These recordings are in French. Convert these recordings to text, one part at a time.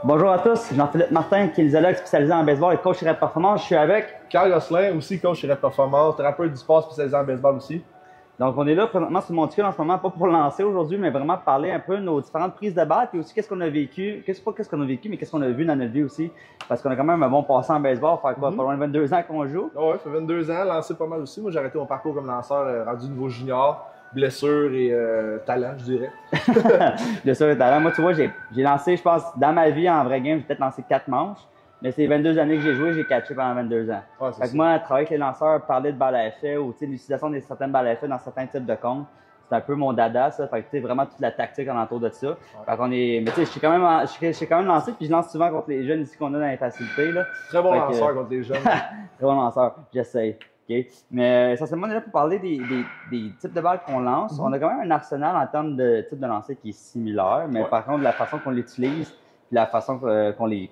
Bonjour à tous, Jean-Philippe Martin, kinésiologue spécialisé en baseball et coach chez Red Performance. Je suis avec Carl Gosselin, aussi coach chez Red Performance, thérapeute du sport spécialisé en baseball aussi. Donc, on est là présentement sur Monticule en ce moment, pas pour lancer aujourd'hui, mais vraiment parler un peu de nos différentes prises de balle, puis aussi qu'est-ce qu'on a vécu, qu'est-ce qu'on a vécu, mais qu'est-ce qu'on a vu dans notre vie aussi. Parce qu'on a quand même un bon passé en baseball, fait quoi, pas loin de 22 ans qu'on joue. Ouais, ça fait 22 ans, lancé pas mal aussi. Moi, j'ai arrêté mon parcours comme lanceur, rendu niveau junior, blessure et talent, je dirais. De ça, le talent. Moi, tu vois, j'ai lancé, je pense, dans ma vie, en vrai game, j'ai peut-être lancé 4 manches. Mais c'est 22 années que j'ai joué, j'ai catché pendant 22 ans. Ouais, Fait que moi, travailler avec les lanceurs, parler de balles à effet ou l'utilisation de certaines balles à effet dans certains types de comptes, c'est un peu mon dada, ça. Fait que tu sais, vraiment toute la tactique alentour de ça. Fait qu'on est. Mais tu sais, je suis quand même lancé, puis je lance souvent contre les jeunes ici qu'on a dans les facilités. Là. Très bon Fait lanceur contre les jeunes. Très bon lanceur, j'essaye. Okay. Mais essentiellement, on est là pour parler des types de balles qu'on lance. On a quand même un arsenal en termes de type de lancer qui est similaire, mais par contre, la façon qu'on l'utilise, puis la façon qu'on les.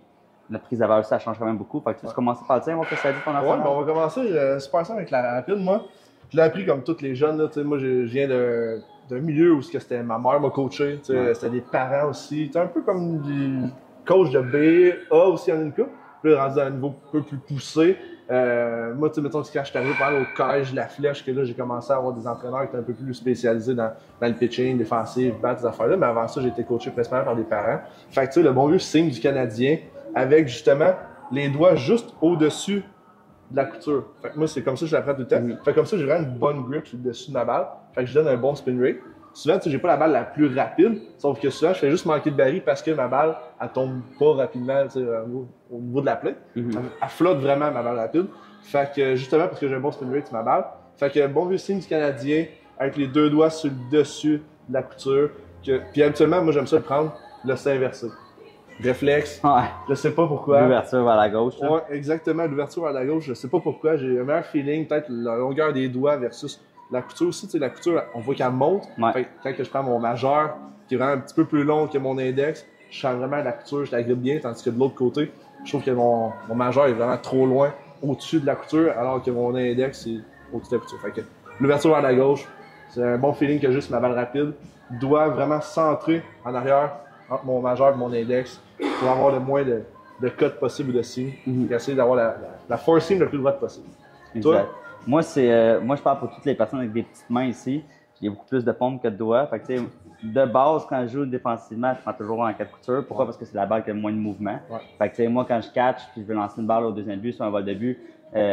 Notre prise de balle, ça change quand même beaucoup. Fait que tu peux commencer par le dire, on va que ça dit ton arsenal. Ouais, ben on va commencer super simple avec la rapide. Moi, je l'ai appris comme tous les jeunes. Là, moi, je viens d'un milieu où c'était ma mère m'a coaché. C'était des parents aussi. C'était un peu comme du coach de B, A aussi en une coupe. Puis là, rendu à un niveau un peu plus poussé. Moi, tu sais, mettons, quand je suis arrivé par au collège, la flèche, que là, j'ai commencé à avoir des entraîneurs qui étaient un peu plus spécialisés dans le pitching, défensif, bat, ces affaires-là. Mais avant ça, j'ai été coaché principalement par des parents. Fait que, tu sais, le bon vieux signe du Canadien, avec justement les doigts juste au-dessus de la couture. Fait que moi, c'est comme ça que je l'apprends tout le temps. Fait que comme ça, j'ai vraiment une bonne grip sur le dessus de ma balle. Fait que je donne un bon spin rate. Souvent, tu sais, j'ai pas la balle la plus rapide, sauf que souvent, je fais juste manquer de baril parce que ma balle, elle tombe pas rapidement, tu sais, au niveau de la plaie. Elle flotte vraiment ma balle rapide. Fait que justement, parce que j'ai un bon spin rate sur ma balle. Fait que bon vieux signe du Canadien, avec les deux doigts sur le dessus de la couture. Puis habituellement, moi, j'aime ça le prendre, le sein inversé. Réflexe. Ouais. Je sais pas pourquoi. L'ouverture vers la gauche. Là. Ouais, exactement, l'ouverture vers la gauche. Je sais pas pourquoi. J'ai un meilleur feeling, peut-être la longueur des doigts versus la couture aussi. Tu sais, la couture, on voit qu'elle monte. Ouais. Fait que quand je prends mon majeur, qui est vraiment un petit peu plus long que mon index, je sens vraiment la couture, je la grippe bien, tandis que de l'autre côté, je trouve que mon majeur est vraiment trop loin au-dessus de la couture, alors que mon index est au-dessus de la couture. Fait que l'ouverture vers la gauche, c'est un bon feeling que juste ma balle rapide doit vraiment centrer en arrière entre mon majeur et mon index pour avoir le moins de cotes possible ou de signes et essayer d'avoir la force seam le plus droite possible. Exact. Toi? Moi, moi, je parle pour toutes les personnes avec des petites mains ici. J'ai beaucoup plus de paumes que de doigts. Fait que, tu sais, de base, quand je joue défensivement, je prends toujours en 4 coutures. Pourquoi? Parce que c'est la balle qui a le moins de mouvement. Fait que, tu sais, moi, quand je catch puis je veux lancer une balle au deuxième but sur un vol de but,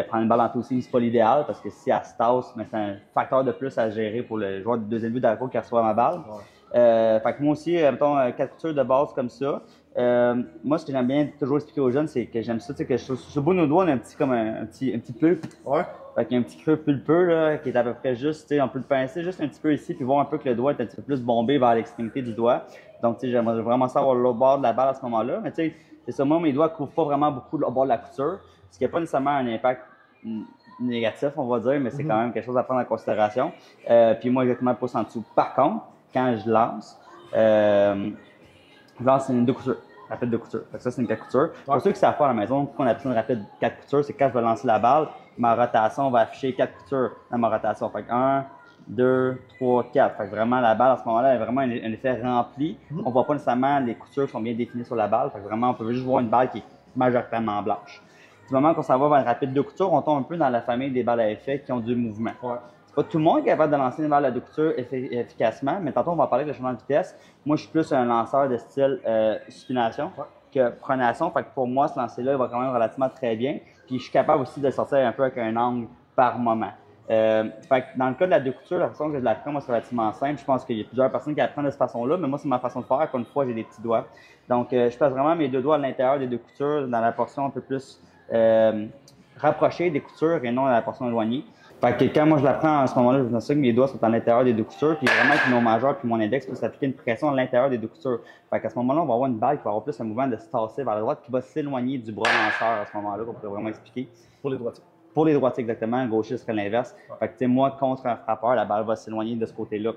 prendre une balle en tout aussi, c'est pas l'idéal parce que si elle se tasse, mais c'est un facteur de plus à gérer pour le joueur du deuxième but d'Arco qui reçoit ma balle. Fait que moi aussi, mettons, 4 coutures de base comme ça. Moi, ce que j'aime bien toujours expliquer aux jeunes, c'est que j'aime ça, tu sais, que sur le bout de nos doigts, on a un petit, comme un petit pulpe. Ouais. Fait qu'il y a un petit creux pulpeux, là, qui est à peu près juste, tu sais, on peut le pincer juste un petit peu ici, puis voir un peu que le doigt est un petit peu plus bombé vers l'extrémité du doigt. Donc, tu sais, j'aimerais vraiment savoir l'autre bord de la balle à ce moment-là. Mais tu sais, c'est ça, moi, mes doigts couvrent pas vraiment beaucoup le bord de la couture, ce qui n'a pas nécessairement un impact négatif, on va dire, mais c'est quand même quelque chose à prendre en considération. Puis moi, exactement, pouce en dessous. Par contre, quand je lance une 2 coutures. Rapide de couture. Fait que ça, c'est une 4 coutures. Pour ceux qui savent pas à la maison, pourquoi on appelle une rapide 4 coutures, c'est que quand je vais lancer la balle, ma rotation va afficher 4 coutures dans ma rotation. Fait que 1, 2, 3, 4. Fait que vraiment, la balle, à ce moment-là, est vraiment un effet rempli. On voit pas nécessairement les coutures qui sont bien définies sur la balle. Fait que vraiment, on peut juste voir une balle qui est majoritairement blanche. Du moment qu'on s'en va vers une rapide 2 coutures, on tombe un peu dans la famille des balles à effet qui ont du mouvement. Pas tout le monde est capable de lancer une balle à 2 coutures efficacement, mais tantôt on va parler de changement de vitesse. Moi, je suis plus un lanceur de style supination que pronation. Fait que pour moi, ce lancer-là, il va quand même relativement très bien. Puis je suis capable aussi de le sortir un peu avec un angle par moment. Fait que dans le cas de la 2 coutures, la façon que je l'apprends, moi, c'est relativement simple. Je pense qu'il y a plusieurs personnes qui apprennent de cette façon-là, mais moi, c'est ma façon de faire. Encore une fois, j'ai des petits doigts. Donc, je place vraiment mes 2 doigts à l'intérieur des 2 coutures, dans la portion un peu plus rapprochée des coutures et non dans la portion éloignée. Fait que quand moi je la prends à ce moment-là, je me sens que mes doigts sont à l'intérieur des 2 coutures, puis vraiment que mon majeur puis mon index peut s'appliquer une pression à l'intérieur des 2 coutures. Fait qu'à ce moment-là, on va avoir une balle qui va avoir plus un mouvement de se tasser vers la droite, qui va s'éloigner du bras lanceur à ce moment-là, qu'on pourrait vraiment expliquer. Pour les droitiers. Pour les droitiers, exactement. Le gaucher serait l'inverse. Fait que, tu sais, moi, contre un frappeur, la balle va s'éloigner de ce côté-là.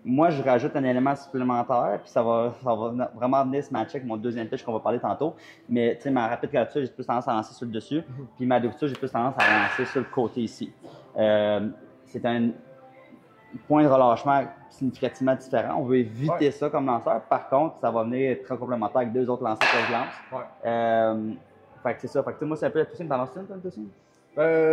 Moi, je rajoute un élément supplémentaire, puis ça va vraiment venir se matcher avec mon deuxième pitch qu'on va parler tantôt. Mais tu sais, ma rapide capture, j'ai plus tendance à lancer sur le dessus, puis ma double capture, j'ai plus tendance à lancer sur le côté ici. C'est point de relâchement significativement différent. On veut éviter ça comme lanceur. Par contre, ça va venir très complémentaire avec 2 autres lanceurs que je lance. Fait que c'est ça. Fait que moi, c'est un peu la Two-Sim. T'en lances une, toi, une Two-Sim?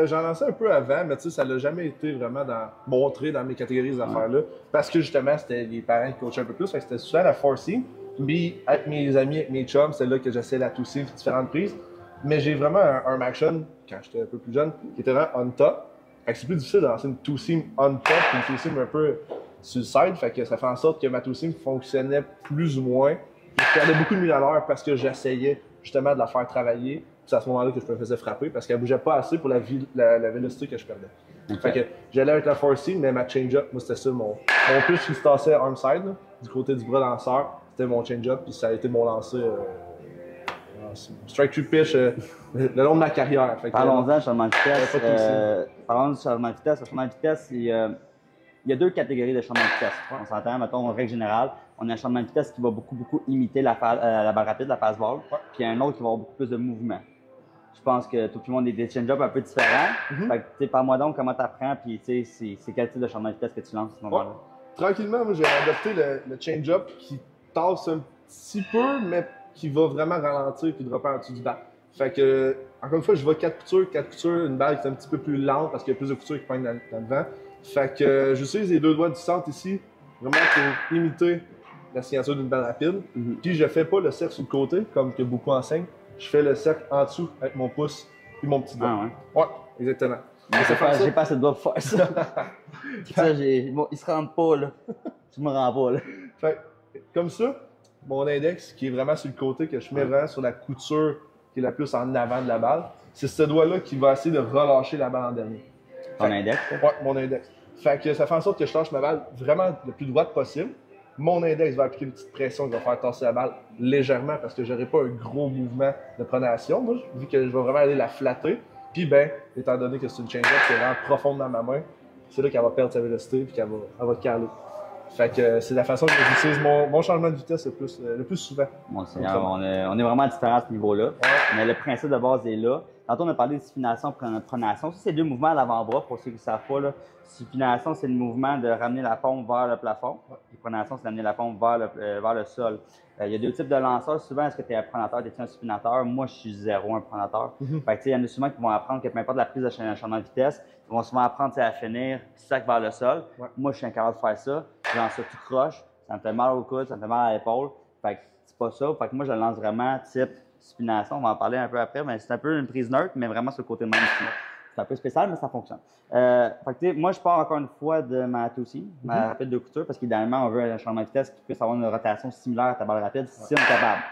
J'en lançais un peu avant, mais ça l'a jamais été vraiment montré dans mes catégories des affaires-là. Parce que justement, c'était les parents qui coachaient un peu plus. Fait que c'était souvent la 4-Seam. Puis avec mes amis, avec mes chums, c'est là que j'essayais la 2-Seam, différentes prises. Mais j'ai vraiment un action, quand j'étais un peu plus jeune, qui était vraiment on top. Fait que c'est plus difficile de lancer une 2-Seam on top qu'une 2-Seam un peu sur le side. Fait que ça fait en sorte que ma 2-Seam fonctionnait plus ou moins. Je perdais beaucoup de mille à l'heure parce que j'essayais justement de la faire travailler. C'est à ce moment-là que je me faisais frapper parce qu'elle bougeait pas assez pour la vélocité que je perdais. Fait que j'allais avec la 4-Seam, mais ma change-up, moi c'était ça. Mon pitch qui se tassait arm side, là, du côté du bras lanceur, c'était mon change-up, puis ça a été mon lancer. Strike to pitch le long de ma carrière. Parlons-en, changement de vitesse. Parlons du changement de vitesse. Le changement de vitesse, il y a 2 catégories de changement de vitesse. On s'entend, mettons, en règle générale, on a un changement de vitesse qui va beaucoup imiter la balle rapide, la fastball, puis il y a un autre qui va avoir beaucoup plus de mouvement. Je pense que tout le monde a des change-ups un peu différents. Fait que, tu sais, parle-moi donc comment tu apprends, puis tu sais, c'est quel type de changement de vitesse que tu lances à ce moment-là. Tranquillement, moi, j'ai adopté le change-up qui tasse un petit peu, mais qui va vraiment ralentir puis dropper en dessous du bat. Fait que, encore une fois, je vais 4 coutures, une balle qui est un petit peu plus lente parce qu'il y a plus de coutures qui pointent dans le vent. Fait que j'utilise les 2 doigts du centre ici, vraiment pour imiter la signature d'une balle rapide. Puis je fais pas le cercle sur le côté, comme que beaucoup enseignent. Je fais le cercle en dessous avec mon pouce et mon petit doigt. Ah ouais? Ouais, exactement. J'ai pas assez de doigts pour faire ça. Ça, bon, ils se rendent pas, là. Tu me rends pas, là. Fait comme ça, mon index, qui est vraiment sur le côté, que je mets vraiment sur la couture qui est la plus en avant de la balle, c'est ce doigt-là qui va essayer de relâcher la balle en dernier. Ton index? Ouais, mon index. Fait que ça fait en sorte que je lâche ma balle vraiment le plus droite possible. Mon index va appliquer une petite pression qui va faire tasser la balle légèrement parce que j'aurai pas un gros mouvement de pronation, moi, vu que je vais vraiment aller la flatter. Puis ben, étant donné que c'est une change-up qui est vraiment profonde dans ma main, c'est là qu'elle va perdre sa vélocité puis qu'elle va caler. Fait que c'est la façon que j'utilise mon changement de vitesse le plus souvent. Bon, on est vraiment différents à ce niveau-là. Mais le principe de base est là. Tantôt, on a parlé de supination, pronation. Ça, c'est 2 mouvements à l'avant-bras, pour ceux qui ne savent pas. Là. Supination, c'est le mouvement de ramener la pompe vers le plafond. Et pronation, c'est d'amener la pompe vers le sol. Il y a 2 types de lanceurs. Souvent, est-ce que tu es un pronateur, es-tu un supinateur? Moi, je suis 0 un pronateur. Fait que, il y en a souvent qui vont apprendre que peu importe la prise de changement de vitesse, ils vont souvent apprendre à finir sac vers le sol. Moi, je suis incapable de faire ça. Je lance ça tout croche. Ça me fait mal au coude, ça me fait mal à l'épaule. Fait que c'est pas ça. Fait que moi, je le lance vraiment type supination. On va en parler un peu après, mais c'est un peu une prise neutre, mais vraiment sur le côté de même. C'est un peu spécial, mais ça fonctionne. Fait que, moi, je pars encore une fois de ma Two-Seam, ma rapide de couture, parce qu'idéalement, on veut un changement de vitesse qui puisse avoir une rotation similaire à ta balle rapide, si on est capable.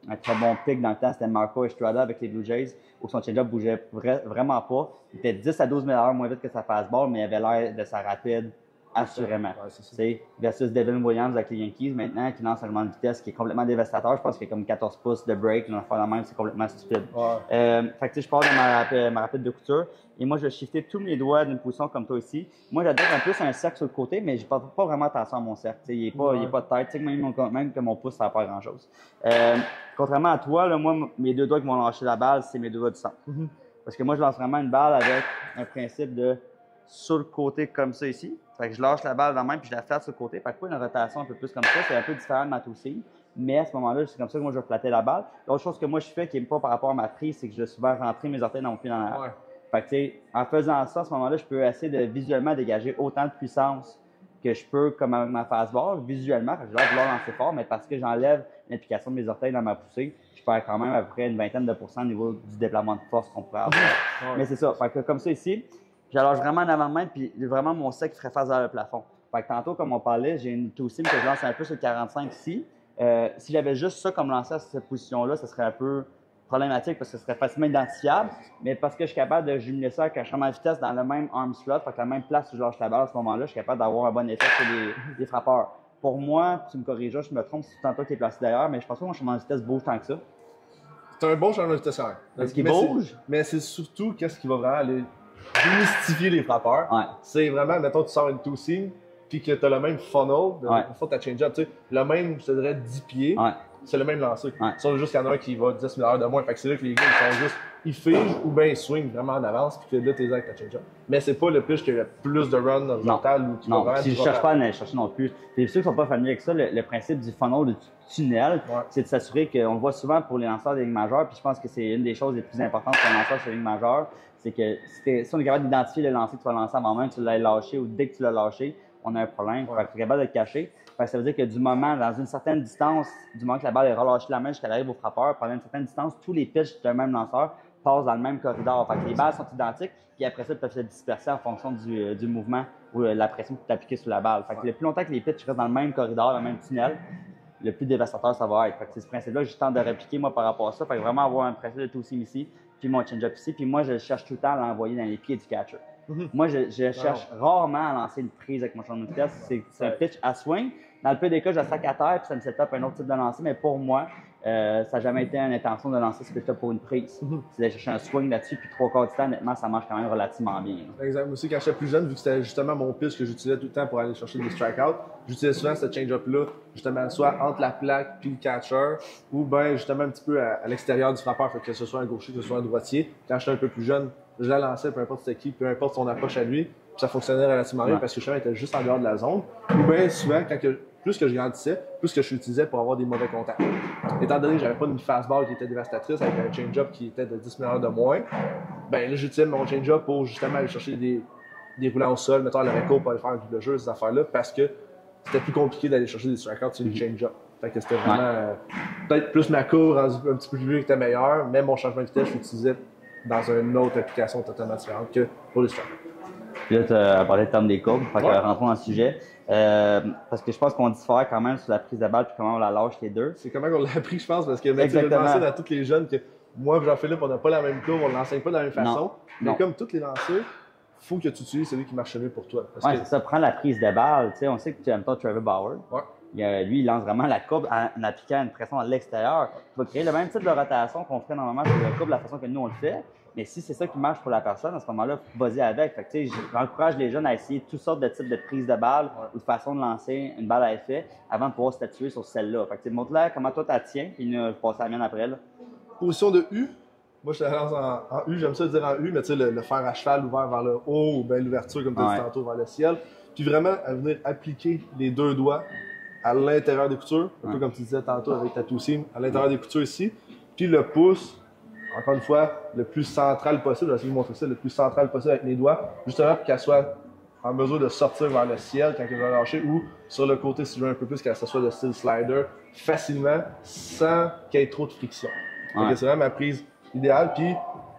Un très bon pic dans le temps, c'était Marco Estrada avec les Blue Jays, où son change-up bougeait vraiment pas. Il était 10 à 12 000 à l'heure moins vite que sa fastball, mais il avait l'air de sa rapide. Assurément. Ouais, versus Devin Williams avec les Yankees maintenant qui lance un changement de vitesse qui est complètement dévastateur. Je pense qu'il y a comme 14 pouces de break. Une affaire la même, c'est complètement stupide. Fait que je pars de ma rapide de couture et moi je vais shifter tous mes doigts d'une position comme toi ici. Moi j'adore un peu un cercle sur le côté, mais je ne porte pas vraiment attention à mon cercle. Il n'est pas de tête. Même que mon pouce, ça ne va pas grand chose. Contrairement à toi, là, moi, mes 2 doigts qui vont lâcher la balle, c'est mes 2 doigts du centre. Parce que moi je lance vraiment une balle avec un principe de sur le côté comme ça ici. Fait que je lâche la balle dans la main puis je la flatte sur le côté. Fait que pas une rotation un peu plus comme ça. C'est un peu différent de ma Two-Seam. Mais à ce moment-là, c'est comme ça que moi je vais flatter la balle. L'autre chose que moi je fais qui n'est pas par rapport à ma prise, c'est que je vais souvent rentrer mes orteils dans mon pied dans l'air. Fait que tu sais, en faisant ça, à ce moment-là, je peux essayer de visuellement dégager autant de puissance que je peux comme avec ma fastball. Visuellement, je vais vouloir lancer fort, mais parce que j'enlève l'implication de mes orteils dans ma poussée, je perds quand même à peu près une vingtaine de pourcents au niveau du déploiement de force qu'on pourrait avoir. Mais c'est ça. Fait que comme ça ici, j'allonge vraiment en avant de main, puis vraiment mon sac ferait face vers le plafond. Fait que tantôt, comme on parlait, j'ai une Two-Seam que je lance un peu sur le 45 ici. Si j'avais juste ça comme lancé à cette position-là, ça serait un peu problématique parce que ce serait facilement identifiable. Mais parce que je suis capable de jumeler ça avec un changement de vitesse dans le même arm slot, fait que la même place où je lâche la balle à ce moment-là, je suis capable d'avoir un bon effet sur les frappeurs. Pour moi, tu me corrigeras, je me trompe si c'est tantôt qui est placé d'ailleurs, mais je pense pas que mon changement de vitesse bouge tant que ça. C'est un bon changement de vitesse. Est-ce qu'il bouge? Mais c'est surtout qu'est-ce qui va vraiment aller démystifier les frappeurs. C'est vraiment, mettons, tu sors une Two-Seam, puis que tu as le même funnel, ta change-up, tu sais, le même, je te dirais, 10 pieds, c'est le même lancer. Ouais. Sauf juste qu'il y en a un qui va 10 000 heures de moins. Fait que c'est là que les gars, ils sont juste, ils figent ou bien ils swingent vraiment en avance, puis que là, t'es avec ta change-up. Mais c'est pas le pitch qui a le plus de run horizontal ou qui va Non, vraiment. si je cherche pas à aller chercher non plus. Puis ceux qui sont pas familiers avec ça, le principe du funnel, du tunnel, c'est de s'assurer qu'on le voit souvent pour les lanceurs des lignes majeures, puis je pense que c'est une des choses les plus importantes pour un lanceur sur les lignes majeures, c'est que si on est capable d'identifier le lancer que tu vas lancer avant même que tu l'aies lâché ou dès que tu l'as lâché, on a un problème. Fait que tu es capable de le cacher. Fait que ça veut dire que du moment, dans une certaine distance, du moment que la balle est relâchée de la main jusqu'à l'arrive au frappeur, pendant une certaine distance, tous les pitches d'un même lanceur passent dans le même corridor. Fait que les balles sont identiques, puis après ça, ils peuvent se disperser en fonction du mouvement ou la pression que tu as appliquée sur la balle. Fait que le plus longtemps que les pitches restent dans le même corridor, le même tunnel, le plus dévastateur ça va être. Fait que c'est ce principe-là que je tente de répliquer moi par rapport à ça. Fait que vraiment avoir un principe de two-seam ici, puis mon change-up ici, puis moi je cherche tout le temps à l'envoyer dans les pieds du catcher. Moi, je cherche rarement à lancer une prise avec mon changement de vitesse. C'est un pitch à swing. Dans le peu des cas, je sac à terre puis ça me set up un autre type de lancer. Mais pour moi, ça n'a jamais été une intention de lancer ce pitch-là pour une prise. C'est d'aller chercher un swing là-dessus. Puis 3/4 du temps, honnêtement, ça marche quand même relativement bien. Exact. Moi aussi, quand j'étais plus jeune, vu que c'était justement mon pitch que j'utilisais tout le temps pour aller chercher des strikeouts, j'utilisais souvent ce change-up-là, justement, soit entre la plaque puis le catcher, ou bien justement un petit peu à l'extérieur du frappeur, fait que ce soit un gaucher, que ce soit un droitier. Quand j'étais un peu plus jeune, je la lançais, peu importe c'était qui, peu importe son approche à lui, puis ça fonctionnait relativement bien parce que je était juste en dehors de la zone. Ou bien souvent, plus que je grandissais, plus que je l'utilisais pour avoir des mauvais contacts. Étant donné que j'avais pas une fastball qui était dévastatrice avec un change-up qui était de 10 000 heures de moins, ben là j'utilisais mon change-up pour justement aller chercher des roulants au sol, mettons à la réco pour aller faire un double jeu, ces affaires-là, parce que c'était plus compliqué d'aller chercher des strikeouts sur le change-up. Fait que c'était vraiment peut-être plus ma cour un petit peu plus vieux qui était meilleure, mais mon changement de vitesse, je l'utilisais dans une autre application totalement différente que pour les strikeouts. Puis là, tu as parlé de terme des courbes, fait que rentrons dans le sujet. Parce que je pense qu'on diffère quand même sur la prise de balle puis comment on la lâche les deux. C'est comment on l'a appris, je pense, parce que je pensais à tous les jeunes que moi et Jean-Philippe, on n'a pas la même courbe, on ne l'enseigne pas de la même façon. Mais comme tous les lanceurs, il faut que tu utilises celui qui marche mieux pour toi. Oui, c'est ça. Prends la prise de balle. Tu sais, on sait que tu aimes pas Trevor Bauer. Lui, il lance vraiment la courbe en appliquant une pression à l'extérieur. Tu vas créer le même type de rotation qu'on ferait normalement sur la courbe de la façon que nous on le fait. Mais si c'est ça qui marche pour la personne, à ce moment-là, vas-y avec. Fait que, j'encourage les jeunes à essayer toutes sortes de types de prises de balle ou de façon de lancer une balle à effet avant de pouvoir statuer sur celle-là. Fait que, montre-là comment toi tu tiens, puis je passe à la mienne après. Là. Position de U. Moi, je te lance en U. J'aime ça dire en U, mais tu sais, le fer à cheval ouvert vers le haut ou bien l'ouverture, comme tu as dit tantôt, vers le ciel. Puis vraiment, à venir appliquer les deux doigts à l'intérieur des coutures, un peu comme tu disais tantôt avec ta two-seam, à l'intérieur des coutures ici. Puis le pouce, encore une fois, le plus central possible, je vais essayer de vous montrer ça, le plus central possible avec mes doigts, justement pour qu'elle soit en mesure de sortir vers le ciel quand elle va lâcher, ou sur le côté, si je veux un peu plus, qu'elle soit de style slider, facilement, sans qu'il y ait trop de friction. C'est vraiment ma prise idéale, puis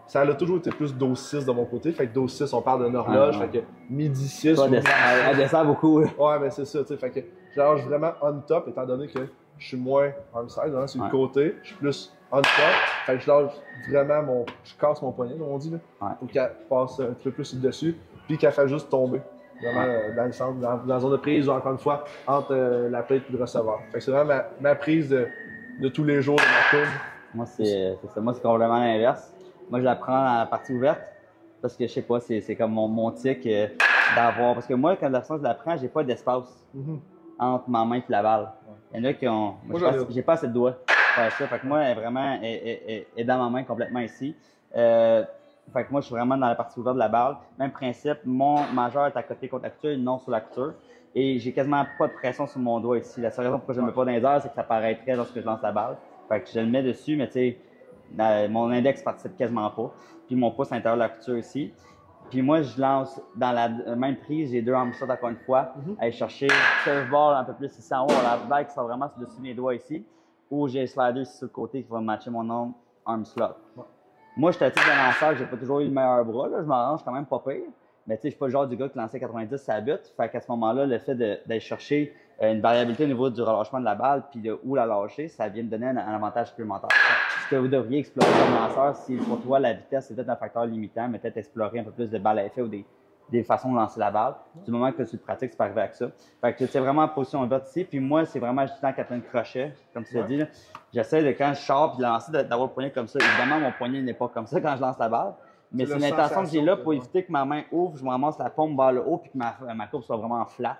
ça a toujours été plus dos 6 de mon côté, fait que dos 6, on parle d'une horloge, fait que midi 6. Elle descend beaucoup. Ouais, ben c'est ça, tu sais, fait que je lâche vraiment on top, étant donné que je suis moins arm side, hein, sur le côté, je suis plus on top, fait que je lâche vraiment je casse mon poignet, comme on dit, là, pour qu'elle passe un peu plus dessus, puis qu'elle fasse juste tomber, vraiment dans le centre, dans la zone de prise, ou encore une fois, entre la plate et le receveur. Fait que c'est vraiment ma prise de tous les jours de ma courbe. Moi, c'est ça. Moi, c'est complètement l'inverse. Moi, je la prends à la partie ouverte, parce que je sais pas, c'est comme mon tic d'avoir. Parce que moi, quand je la prends, j'ai pas d'espace entre ma main et la balle. Il y en a qui ont. Moi, j'ai pas assez de doigts pour faire ça. Fait que moi, elle est vraiment est dans ma main complètement ici. Fait que moi, je suis vraiment dans la partie ouverte de la balle. Même principe, mon majeur est à côté contre la couture, non sur la couture. Et j'ai quasiment pas de pression sur mon doigt ici. La seule raison pourquoi je ne le mets pas dans les airs, c'est que ça paraîtrait lorsque je lance la balle. Fait que je le mets dessus, mais tu sais, mon index participe quasiment pas. Puis mon pouce à l'intérieur de la couture ici. Puis moi, je lance dans la même prise, j'ai deux arm slots encore une fois, aller chercher curveball un peu plus ici en haut, la balle qui sort vraiment sur-dessus mes doigts ici, ou j'ai le slider ici sur le côté qui va matcher mon arm slot. Moi, je suis un type de lanceur, j'ai pas toujours eu le meilleur bras, là, je m'arrange quand même pas pire. Mais tu sais, je suis pas le genre du gars qui lançait 90 ça bute. Fait qu'à ce moment-là, le fait d'aller chercher une variabilité au niveau du relâchement de la balle puis de où la lâcher, ça vient me donner un avantage supplémentaire. Ce que vous devriez explorer comme lanceur, si pour toi la vitesse c'est peut-être un facteur limitant, mais peut-être explorer un peu plus de balles à effet ou des façons de lancer la balle. Du moment que tu le pratiques, c'est pas arrivé avec ça. Fait que c'est vraiment en position ouverte ici. Puis moi, c'est vraiment juste en Catherine Crochet, comme tu l'as dit. J'essaie de quand je sors puis de lancer, d'avoir le poignet comme ça. Évidemment, mon poignet n'est pas comme ça quand je lance la balle. Mais c'est l'intention que j'ai là pour éviter que ma main ouvre, je me ramasse la paume vers le haut puis que ma courbe soit vraiment flat.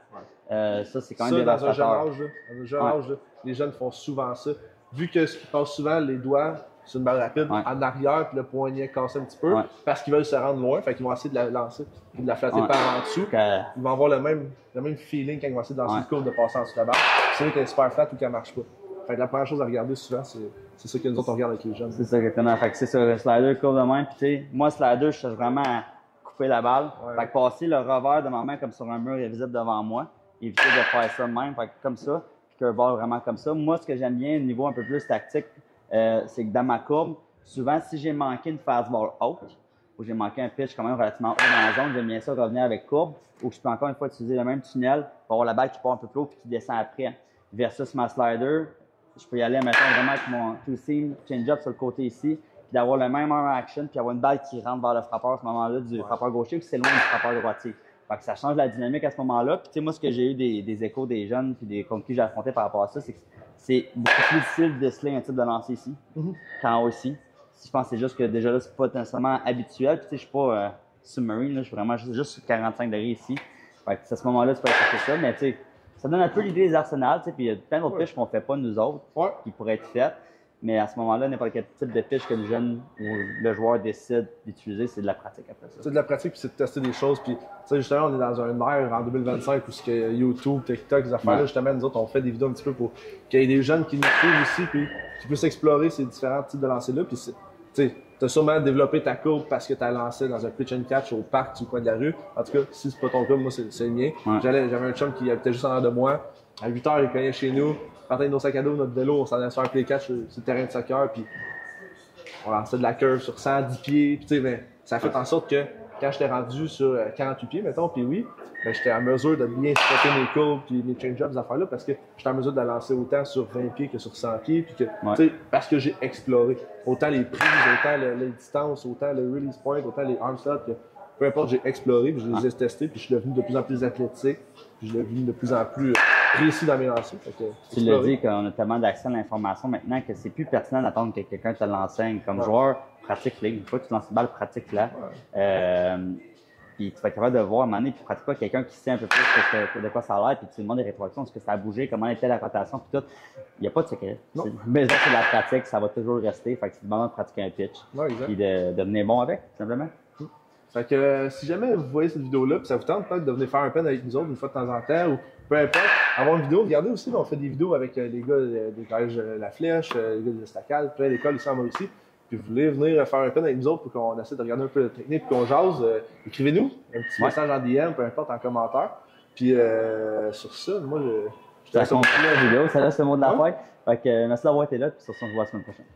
Ça, c'est quand même dévastateur. Dans un jeune âge, les jeunes font souvent ça. vu que ce qui passe souvent, les doigts, c'est une balle rapide, en arrière, puis le poignet cassé un petit peu, parce qu'ils veulent se rendre loin, fait qu'ils vont essayer de la lancer, puis de la flatter par en dessous. Ils vont avoir le même feeling quand ils vont essayer de lancer le courbe, de passer en dessous de la balle. C'est vrai qu'elle est super flat ou qu'elle marche pas. Fait que la première chose à regarder souvent, c'est ça que nous autres on regarde avec les jeunes. C'est ça, exactement. Fait que c'est ça, le slider courbe de main, puis tu sais, moi, slider, je cherche vraiment à couper la balle. Fait que passer le revers de ma main comme sur un mur invisible devant moi, éviter de faire ça de même, fait que comme ça, puis qu'un ball vraiment comme ça. Moi, ce que j'aime bien au niveau un peu plus tactique, c'est que dans ma courbe, souvent, si j'ai manqué une fastball haute, ou j'ai manqué un pitch quand même relativement haut dans la zone, j'aime bien ça revenir avec courbe, ou je peux encore une fois utiliser le même tunnel pour avoir la balle qui part un peu plus haut puis qui descend après. Versus ma slider, je peux y aller maintenant vraiment avec mon two-seam change-up sur le côté ici, puis d'avoir le même arm action, puis avoir une balle qui rentre vers le frappeur à ce moment-là du frappeur gaucher, puis c'est loin du frappeur droitier. Fait que ça change la dynamique à ce moment-là. Puis tu sais, moi, ce que j'ai eu des échos des jeunes, puis des contre qui j'ai affronté par rapport à ça, c'est que c'est beaucoup plus difficile de déceler un type de lancer ici qu'en haut ici. Je pense que c'est juste que déjà là, c'est pas nécessairement habituel. Puis tu sais, je suis pas submarine, là, je suis vraiment juste sur 45 degrés ici. Fait que à ce moment-là, tu peux aller chercher ça, mais tu sais, ça donne un peu l'idée des arsenals, tu sais, puis il y a plein d'autres pitches qu'on fait pas nous autres, qui pourraient être faites. Mais à ce moment-là, n'importe quel type de pitch que le jeune ou le joueur décide d'utiliser, c'est de la pratique après ça. C'est de la pratique, puis c'est de tester des choses. Puis, tu sais, justement, on est dans un ère en 2025 où c'est que YouTube, TikTok, les affaires-là, justement, nous autres, on fait des vidéos un petit peu pour qu'il y ait des jeunes qui nous suivent aussi, puis qui puissent explorer ces différents types de lancers-là. Puis, tu sais, t'as sûrement développé ta courbe parce que t'as lancé dans un pitch and catch au parc du coin de la rue. En tout cas, si c'est pas ton cas, moi, c'est le mien. J'avais un chum qui habitait juste en arrière de moi. À 8 h, il cognait chez nous. On partait de nos sacs à dos, notre vélo, on s'en allait faire un play catch sur le terrain de soccer, puis on lançait de la curve sur 110 pieds, puis tu sais, mais ça a fait en sorte que quand j'étais rendu sur 48 pieds, mettons, puis oui, ben, j'étais en mesure de bien spotter mes courbes puis mes change-ups, ces affaires-là, parce que j'étais en mesure de la lancer autant sur 20 pieds que sur 100 pieds, puis que, tu sais, parce que j'ai exploré autant les prises, autant les distances, autant le release point, autant les arm slots, que peu importe, j'ai exploré, puis je les ai testés, puis je suis devenu de plus en plus athlétique, puis je suis devenu de plus en plus précis dans mes lancers. Tu l'as dit qu'on a tellement d'accès à l'information maintenant que c'est plus pertinent d'attendre que quelqu'un te l'enseigne. Comme joueur, pratique-les. Une fois que tu lances une balle, pratique-la. Puis tu vas être capable de voir à un moment donné, puis pratique pas quelqu'un qui sait un peu plus de quoi ça a l'air, puis tu lui demandes des rétroactions, est-ce que ça a bougé, comment était la rotation, puis tout. Il n'y a pas de secret. Mais ça, c'est de la pratique, ça va toujours rester. Fait que c'est le moment de pratiquer un pitch. Puis de devenir bon avec, simplement. Fait que si jamais vous voyez cette vidéo-là, puis ça vous tente peut-être de venir faire un pen avec nous autres une fois de temps en temps, ou peu importe, avoir une vidéo, regardez aussi, on fait des vidéos avec les gars des collèges La Flèche, les gars de l'Estacade, plein d'écoles ici en Mauricie. Puis vous voulez venir faire un pen avec nous autres pour qu'on essaie de regarder un peu la technique, puis qu'on jase, écrivez-nous un petit message en DM, peu importe, en commentaire. Puis sur ça, moi, Ça conclut la vidéo, ça reste le mot de la fin. Fait que merci d'avoir été là, puis sur ce, on se voit la semaine prochaine.